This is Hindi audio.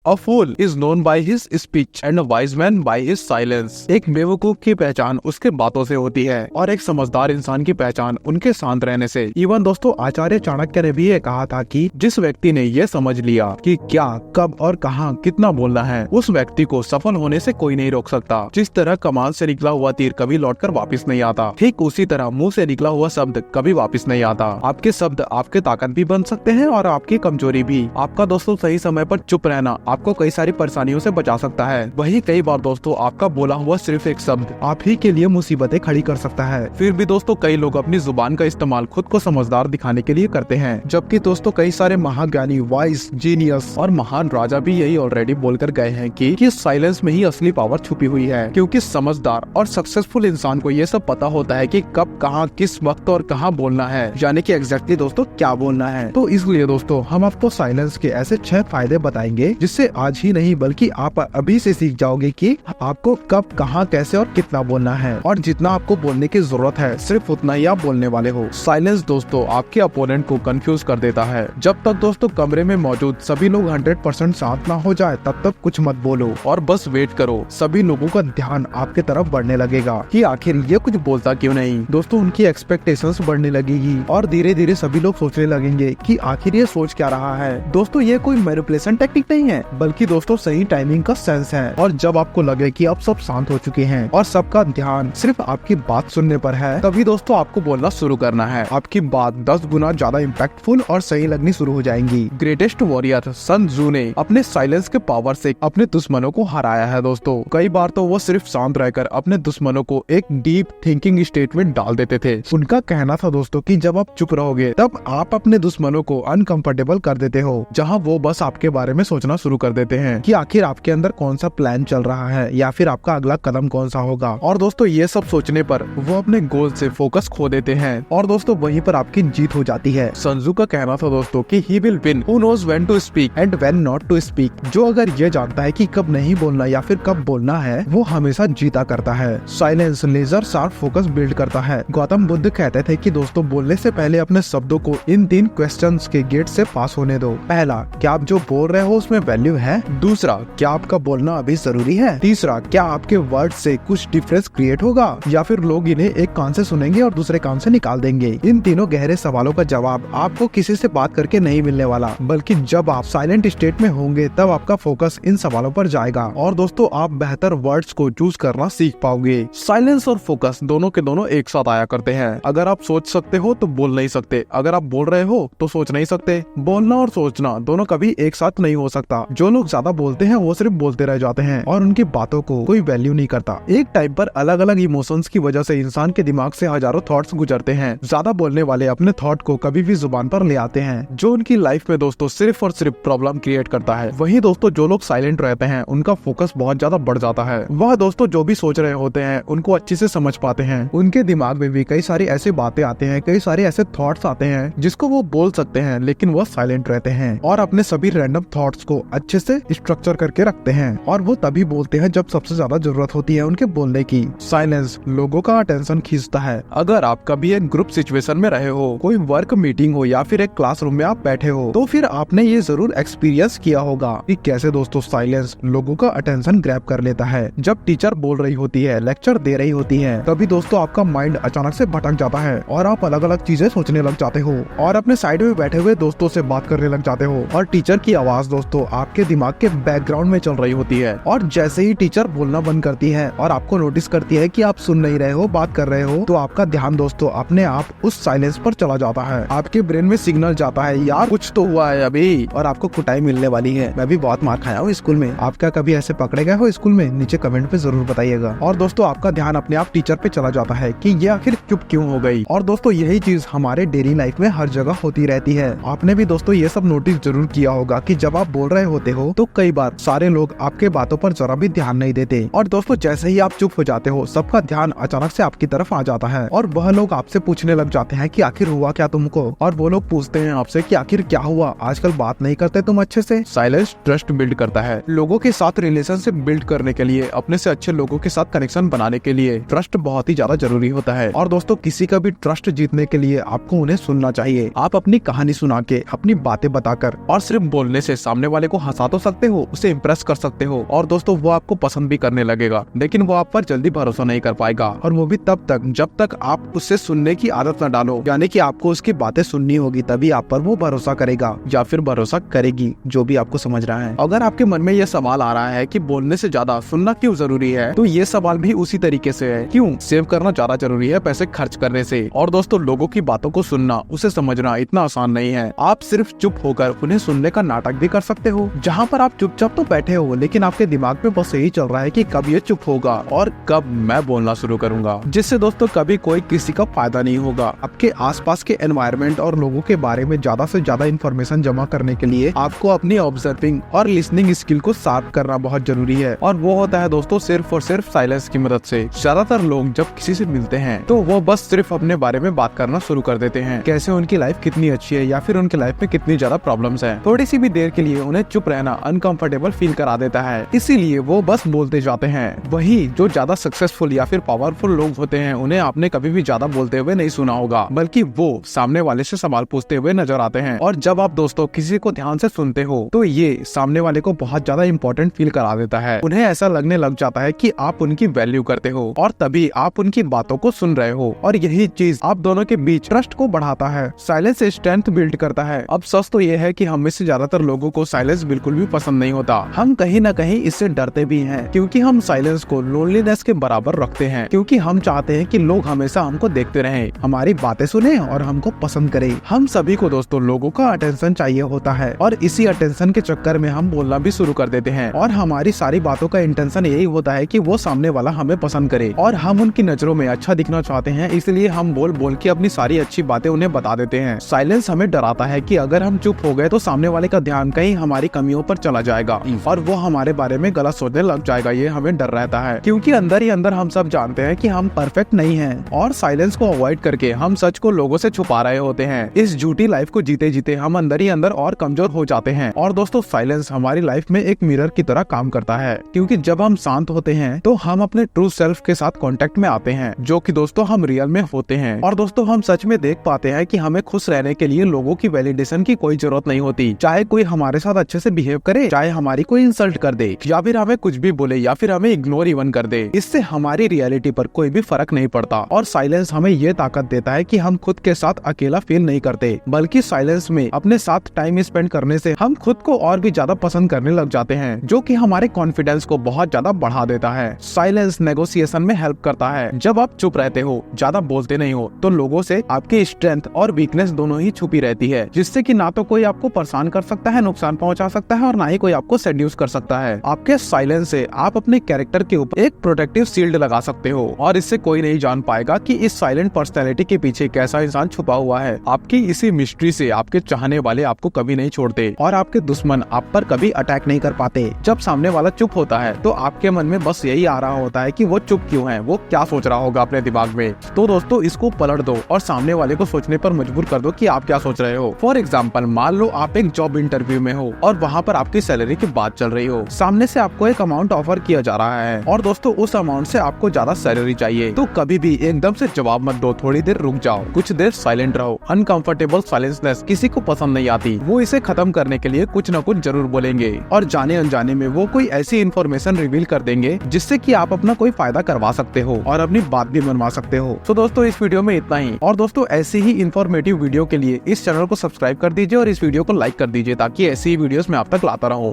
A fool is known by his speech and a wise man by his silence. एक बेवकूफ की पहचान उसके बातों से होती है और एक समझदार इंसान की पहचान उनके शांत रहने से। इवन दोस्तों आचार्य चाणक्य ने भी ये कहा था कि जिस व्यक्ति ने ये समझ लिया कि क्या, कब और कहाँ कितना बोलना है, उस व्यक्ति को सफल होने से कोई नहीं रोक सकता। जिस तरह कमान से निकला हुआ तीर कभी लौटकर वापस नहीं आता, ठीक उसी तरह मुंह से निकला हुआ शब्द कभी वापस नहीं आता। आपके शब्द आपके ताकत भी बन सकते हैं और आपकी कमजोरी भी। आपका दोस्तों सही समय पर चुप रहना आपको कई सारी परेशानियों से बचा सकता है। वही कई बार दोस्तों आपका बोला हुआ सिर्फ एक शब्द आप ही के लिए मुसीबतें खड़ी कर सकता है। फिर भी दोस्तों कई लोग अपनी जुबान का इस्तेमाल खुद को समझदार दिखाने के लिए करते हैं, जबकि दोस्तों कई सारे महाज्ञानी, वाइस, जीनियस और महान राजा भी यही ऑलरेडी बोलकर गए हैं कि साइलेंस में ही असली पावर छुपी हुई है। क्योंकि समझदार और सक्सेसफुल इंसान को ये सब पता होता है कि कब, कहाँ, किस वक्त और कहाँ बोलना है, यानी कि एग्जैक्टली दोस्तों क्या बोलना है। तो इसलिए दोस्तों हम आपको साइलेंस के ऐसे 6 फायदे बताएंगे जिससे आज ही नहीं बल्कि आप अभी से सीख जाओगे कि आपको कब, कहाँ, कैसे और कितना बोलना है, और जितना आपको बोलने की जरूरत है सिर्फ उतना ही आप बोलने वाले हो। साइलेंस दोस्तों आपके अपोनेंट को कंफ्यूज कर देता है। जब तक दोस्तों कमरे में मौजूद सभी लोग 100% शांत ना हो जाए तब तक कुछ मत बोलो और बस वेट करो। सभी लोगों का ध्यान आपके तरफ बढ़ने लगेगा कि आखिर ये कुछ बोलता क्यों नहीं। दोस्तों उनकी एक्सपेक्टेशंस बढ़ने लगेगी और धीरे धीरे सभी लोग सोचने लगेंगे कि आखिर ये सोच क्या रहा है। दोस्तों ये कोई मैनिपुलेशन टेक्निक नहीं है बल्कि दोस्तों सही टाइमिंग का सेंस है। और जब आपको लगे कि अब सब शांत हो चुके हैं और सबका ध्यान सिर्फ आपकी बात सुनने पर है, तभी दोस्तों आपको बोलना शुरू करना है। आपकी बात 10 गुना ज्यादा इम्पैक्टफुल और सही लगनी शुरू हो जाएंगी। ग्रेटेस्ट वॉरियर सन त्जू ने अपने साइलेंस के पावर से अपने दुश्मनों को हराया है। दोस्तों कई बार तो वो सिर्फ शांत रहकर अपने दुश्मनों को एक डीप थिंकिंग स्टेट में डाल देते थे। उनका कहना था दोस्तों कि जब आप चुप रहोगे तब आप अपने दुश्मनों को अनकंफर्टेबल कर देते हो, जहां वो बस आपके बारे में सोचना शुरू कर देते हैं कि आखिर आपके अंदर कौन सा प्लान चल रहा है या फिर आपका अगला कदम कौन सा होगा। और दोस्तों ये सब सोचने पर वो अपने गोल से फोकस खो देते हैं और दोस्तों वहीं पर आपकी जीत हो जाती है। सन त्जू का कहना था दोस्तों कि he will win who knows when to speak and when not to speak। जो अगर ये जानता है कि कब नहीं बोलना या फिर कब बोलना है वो हमेशा जीता करता है। Silence laser sharp focus build करता है। गौतम बुद्ध कहते थे कि दोस्तों बोलने से पहले अपने शब्दों को इन 3 क्वेश्चंस के गेट से पास होने दो। पहला, क्या आप जो बोल रहे हो उसमें वैल्यू है? दूसरा, क्या आपका बोलना अभी जरूरी है? तीसरा, क्या आपके वर्ड से कुछ डिफरेंस क्रिएट होगा या फिर लोग इन्हें एक कान से सुनेंगे और दूसरे कान से निकाल देंगे? इन तीनों गहरे सवालों का जवाब आपको किसी से बात करके नहीं मिलने वाला, बल्कि जब आप साइलेंट स्टेट में होंगे तब आपका फोकस इन सवालों पर जाएगा और दोस्तों आप बेहतर वर्ड्स को चूज करना सीख पाओगे। साइलेंस और फोकस दोनों के दोनों एक साथ आया करते हैं। अगर आप सोच सकते हो तो बोल नहीं सकते, अगर आप बोल रहे हो तो सोच नहीं सकते। बोलना और सोचना दोनों कभी एक साथ नहीं हो सकता। जो लोग ज्यादा बोलते हैं वो सिर्फ बोलते रह जाते हैं और उनकी बातों को कोई वैल्यू नहीं करता। एक टाइम पर अलग अलग इमोशंस की वजह से इंसान के दिमाग से हजारों थॉट्स गुजरते हैं। ज्यादा बोलने वाले अपने थॉट को कभी भी जुबान पर ले आते हैं, जो उनकी लाइफ में दोस्तों सिर्फ और सिर्फ प्रॉब्लम क्रिएट करता है। वहीं दोस्तों जो लोग साइलेंट रहते हैं उनका फोकस बहुत ज्यादा बढ़ जाता है। वह दोस्तों जो भी सोच रहे होते हैं उनको अच्छे से समझ पाते हैं। उनके दिमाग में भी कई सारी ऐसी बातें आते हैं, कई सारे ऐसे थॉट्स आते हैं जिसको वो बोल सकते हैं, लेकिन वह साइलेंट रहते हैं और अपने सभी रैंडम थॉट्स को अच्छे से स्ट्रक्चर करके रखते हैं। और वो तभी बोलते हैं जब सबसे ज्यादा जरूरत होती है उनके बोलने की। साइलेंस लोगों का अटेंशन खींचता है। अगर आप कभी एक ग्रुप सिचुएशन में रहे हो, कोई वर्क मीटिंग हो या फिर एक क्लासरूम में आप बैठे हो, तो फिर आपने ये जरूर एक्सपीरियंस किया होगा कि कैसे दोस्तों साइलेंस लोगों का अटेंशन ग्रैब कर लेता है। जब टीचर बोल रही होती है, लेक्चर दे रही होती है, तभी दोस्तों आपका माइंड अचानक से भटक जाता है और आप अलग अलग चीजें सोचने लग जाते हो और अपने साइड में बैठे हुए दोस्तों से बात करने लग जाते हो और टीचर की आवाज दोस्तों आपके दिमाग के बैकग्राउंड में चल रही होती है। और जैसे ही टीचर बोलना बंद करती है और आपको नोटिस करती है कि आप सुन नहीं रहे हो, बात कर रहे हो, तो आपका ध्यान दोस्तों अपने आप उस साइलेंस पर चला जाता है। आपके ब्रेन में सिग्नल जाता है यार कुछ तो हुआ है अभी और आपको कुटाई मिलने वाली है। मैं भी बहुत मार खाया हूँ स्कूल में। आप क्या कभी ऐसे पकड़े गए हो स्कूल में? नीचे कमेंट पे जरूर बताइएगा। और दोस्तों आपका ध्यान अपने आप टीचर पे चला जाता है कि ये आखिर चुप क्यों हो गई। और दोस्तों यही चीज हमारे डेली लाइफ में हर जगह होती रहती है। आपने भी दोस्तों ये सब नोटिस जरूर किया होगा कि जब आप बोल रहे होते हो तो कई बार सारे लोग आपके बातों पर जरा भी ध्यान नहीं देते और दोस्तों जैसे ही आप चुप हो जाते हो सबका ध्यान अचानक से आपकी तरफ आ जाता है और वह लोग आपसे पूछने लग जाते हैं कि आखिर हुआ क्या तुमको। और वो लोग पूछते हैं आपसे कि आखिर क्या हुआ, आजकल बात नहीं करते तुम अच्छे से। साइलेंस ट्रस्ट बिल्ड करता है। लोगों के साथ रिलेशनशिप बिल्ड करने के लिए, अपने से अच्छे लोगों के साथ कनेक्शन बनाने के लिए ट्रस्ट बहुत ही ज्यादा जरूरी होता है। और दोस्तों किसी का भी ट्रस्ट जीतने के लिए आपको उन्हें सुनना चाहिए। आप अपनी कहानी सुना के, अपनी बातें बताकर और सिर्फ बोलने से सामने वाले को फंसा तो सकते हो, उसे इम्प्रेस कर सकते हो और दोस्तों वो आपको पसंद भी करने लगेगा, लेकिन वो आप पर जल्दी भरोसा नहीं कर पाएगा। और वो भी तब तक जब तक आप उससे सुनने की आदत न डालो, यानी कि आपको उसकी बातें सुननी होगी, तभी आप पर वो भरोसा करेगा या फिर भरोसा करेगी, जो भी आपको समझ रहा है। अगर आपके मन में ये सवाल आ रहा है कि बोलने से ज्यादा सुनना क्यों जरूरी है, तो ये सवाल भी उसी तरीके से है, क्यों सेव करना ज्यादा जरूरी है पैसे खर्च करने से। और दोस्तों लोगों की बातों को सुनना, उसे समझना इतना आसान नहीं है। आप सिर्फ चुप होकर उन्हें सुनने का नाटक भी कर सकते हो, जहाँ पर आप चुपचाप तो बैठे हो, लेकिन आपके दिमाग में बस यही चल रहा है कि कब ये चुप होगा और कब मैं बोलना शुरू करूंगा, जिससे दोस्तों कभी कोई किसी का फायदा नहीं होगा। आपके आसपास के एनवायरनमेंट और लोगों के बारे में ज्यादा से ज्यादा इन्फॉर्मेशन जमा करने के लिए आपको अपनी ऑब्जर्विंग और लिसनिंग स्किल को शार्प करना बहुत जरूरी है, और वो होता है दोस्तों सिर्फ और सिर्फ साइलेंस की मदद से। ज्यादातर लोग जब किसी से मिलते हैं तो वो बस सिर्फ अपने बारे में बात करना शुरू कर देते हैं, कैसे उनकी लाइफ कितनी अच्छी है या फिर उनकी लाइफ में कितनी ज्यादा प्रॉब्लम्स हैं। थोड़ी सी भी देर के लिए उन्हें चुप रहना अनकंफर्टेबल फील करा देता है, इसीलिए वो बस बोलते जाते हैं। वही जो ज्यादा सक्सेसफुल या फिर पावरफुल लोग होते हैं, उन्हें आपने कभी भी ज्यादा बोलते हुए नहीं सुना होगा, बल्कि वो सामने वाले से सवाल पूछते हुए नजर आते हैं। और जब आप दोस्तों किसी को ध्यान से सुनते हो तो ये सामने वाले को बहुत ज्यादा इंपॉर्टेंट फील करा देता है। उन्हें ऐसा लगने लग जाता है कि आप उनकी वैल्यू करते हो और तभी आप उनकी बातों को सुन रहे हो, और यही चीज आप दोनों के बीच ट्रस्ट को बढ़ाता है। साइलेंस स्ट्रेंथ बिल्ड करता है। अब सच तो ये है कि हम में से ज्यादातर लोगों को साइलेंस बिल्कुल भी पसंद नहीं होता। हम कहीं न कहीं इससे डरते भी हैं, क्योंकि हम साइलेंस को लोनलीनेस के बराबर रखते हैं, क्योंकि हम चाहते हैं कि लोग हमेशा हमको देखते रहें, हमारी बातें सुने और हमको पसंद करें। हम सभी को दोस्तों लोगों का अटेंशन चाहिए होता है, और इसी अटेंशन के चक्कर में हम बोलना भी शुरू कर देते हैं, और हमारी सारी बातों का इंटेंशन यही होता है कि वो सामने वाला हमें पसंद करे और हम उनकी नजरों में अच्छा दिखना चाहते हैं, इसलिए हम बोल बोल के अपनी सारी अच्छी बातें उन्हें बता देते हैं। साइलेंस हमें डराता है कि अगर हम चुप हो गए तो सामने वाले का ध्यान कहीं हमारी कमियों पर चला जाएगा और वो हमारे बारे में गलत सोचने लग जाएगा। ये हमें डर रहता है, क्योंकि अंदर ही अंदर हम सब जानते हैं कि हम परफेक्ट नहीं हैं, और साइलेंस को अवॉइड करके हम सच को लोगों से छुपा रहे होते हैं। इस झूठी लाइफ को जीते जीते हम अंदर ही अंदर और कमजोर हो जाते हैं। और दोस्तों साइलेंस हमारी लाइफ में एक मिरर की तरह काम करता है, क्योंकि जब हम शांत होते हैं तो हम अपने ट्रू सेल्फ के साथ कांटेक्ट में आते हैं, जो कि दोस्तों हम रियल में होते हैं। और दोस्तों हम सच में देख पाते हैं कि हमें खुश रहने के लिए लोगों की वैलिडेशन की कोई जरूरत नहीं होती। चाहे कोई हमारे साथ अच्छे से बिहेव करे, चाहे हमारी कोई इंसल्ट कर दे, या फिर हमें कुछ भी बोले, या फिर हमें इग्नोर इवन कर दे, इससे हमारी रियलिटी पर कोई भी फर्क नहीं पड़ता। और साइलेंस हमें ये ताकत देता है कि हम खुद के साथ अकेला फील नहीं करते, बल्कि साइलेंस में अपने साथ टाइम स्पेंड करने से हम खुद को और भी ज्यादा पसंद करने लग जाते हैं, जो कि हमारे कॉन्फिडेंस को बहुत ज्यादा बढ़ा देता है। साइलेंस नेगोशिएशन में हेल्प करता है। जब आप चुप रहते हो, ज्यादा बोलते नहीं हो, तो लोगों से आपकी स्ट्रेंथ और वीकनेस दोनों ही छुपी रहती है, जिससे कि ना तो कोई आपको परेशान कर सकता है, नुकसान पहुंचा सकता है, और ना ही कोई आपको सेड्यूस कर सकता है। आपके साइलेंस से आप अपने कैरेक्टर के ऊपर एक प्रोटेक्टिव शील्ड लगा सकते हो, और इससे कोई नहीं जान पाएगा कि इस साइलेंट पर्सनैलिटी के पीछे कैसा इंसान छुपा हुआ है। आपकी इसी मिस्ट्री से आपके चाहने वाले आपको कभी नहीं छोड़ते, और आपके दुश्मन आप पर कभी अटैक नहीं कर पाते। जब सामने वाला चुप होता है तो आपके मन में बस यही आ रहा होता है कि वो चुप क्यों है, वो क्या सोच रहा होगा अपने दिमाग में। तो दोस्तों इसको पलट दो और सामने वाले को सोचने पर मजबूर कर दो कि आप क्या सोच रहे हो। फॉर एग्जाम्पल, मान लो आप एक जॉब इंटरव्यू में हो और वहाँ पर आपकी सैलरी की बात चल रही हो। सामने से आपको एक अमाउंट ऑफर किया जा रहा है, और दोस्तों उस अमाउंट से आपको ज्यादा सैलरी चाहिए। तो कभी भी एकदम से जवाब मत दो, थोड़ी देर रुक जाओ, कुछ देर साइलेंट रहो। अनकंफर्टेबल साइलेंसनेस किसी को पसंद नहीं आती। वो इसे खत्म करने के लिए कुछ न कुछ जरूर बोलेंगे, और जाने अनजाने में वो कोई ऐसी इन्फॉर्मेशन रिवील कर देंगे जिससे कि आप अपना कोई फायदा करवा सकते हो और अपनी बात भी मनवा सकते हो। तो दोस्तों इस वीडियो में इतना ही, और दोस्तों ऐसी ही इन्फॉर्मेटिव वीडियो के लिए इस चैनल को सब्सक्राइब कर दीजिए और इस वीडियो को लाइक कर दीजिए, ताकि ऐसी ही वीडियोस मैं आप तक लाता रहूं।